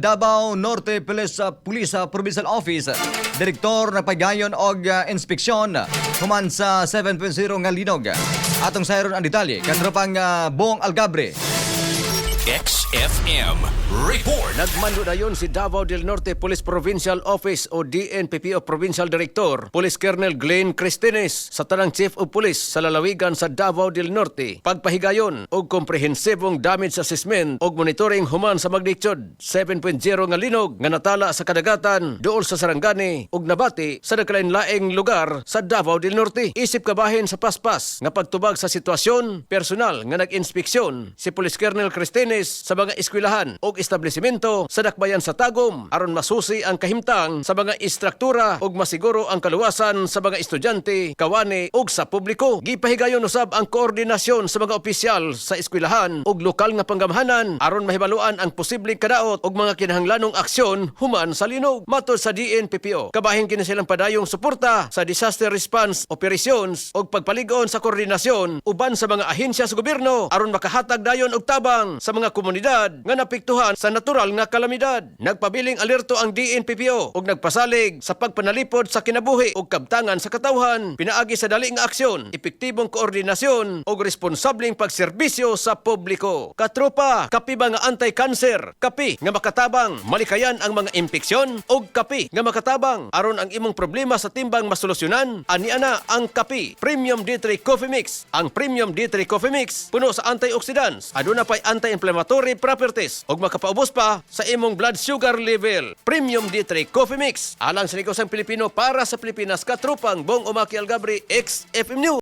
Davao Norte Police Provincial Office. Direktor na pagayon og inspeksyon human sa 7.0 nga linog. Atong sayron ang detalye katropang Bong Algabre. XFM Report. Nagmando na yun si Davao del Norte Police Provincial Office o DNPPO Provincial Director, Police Colonel Glenn Cristines sa tanang Chief of Police sa lalawigan sa Davao del Norte. Pagpahigayon og komprehensibong damage assessment og monitoring human sa magnitude 7.0 nga linog nga natala sa kadagatan duol sa Sarangani ug nabati sa nagkalain-laing lugar sa Davao del Norte. Isip kabahin sa paspas nga pagtubag sa sitwasyon, personal nga nag-inspeksyon si Police Colonel Cristines sa mga eskwelahan o establishmento sa dakbayan sa Tagum aron masusi ang kahimtang sa mga istruktura ug masiguro ang kaluwasan sa mga estudyante, kawani ug sa publiko. Gipahigayon usab ang koordinasyon sa mga opisyal sa eskwelahan ug lokal nga panggamhanan aron mahibaluan ang posibleng kadaot ug mga kinahanglanong aksyon human sa linog. Matod sa DNPPO, kabahin kini silang padayong suporta sa disaster response operations ug pagpaligon sa koordinasyon uban sa mga ahensya sa gobyerno aron makahatag dayon og tabang sa mga komunidad nga napiktuhan sa natural nga kalamidad. Nagpabiling alerto ang DNPPO ug nagpasalig sa pagpanalipod sa kinabuhi ug kabtangan sa katawhan, pinaagi sa dali nga aksyon, epektibong koordinasyon ug responsableng pagserbisyo sa publiko. Katropa, kapi ba nga anti-cancer? Kapi nga makatabang malikayan ang mga impeksyon ug kapi nga makatabang aron ang imong problema sa timbang masolusyonan. Ani ana ang kapi Premium D3 Coffee Mix. Ang Premium D3 Coffee Mix puno sa antioxidants, aduna pay anti-inflammatory properties ug makapaubos pa sa imong blood sugar level. Premium D3 Coffee Mix alang sa negosang Pilipino para sa Pilipinas. Katrupang Bong Umaki Algabre, XFM News.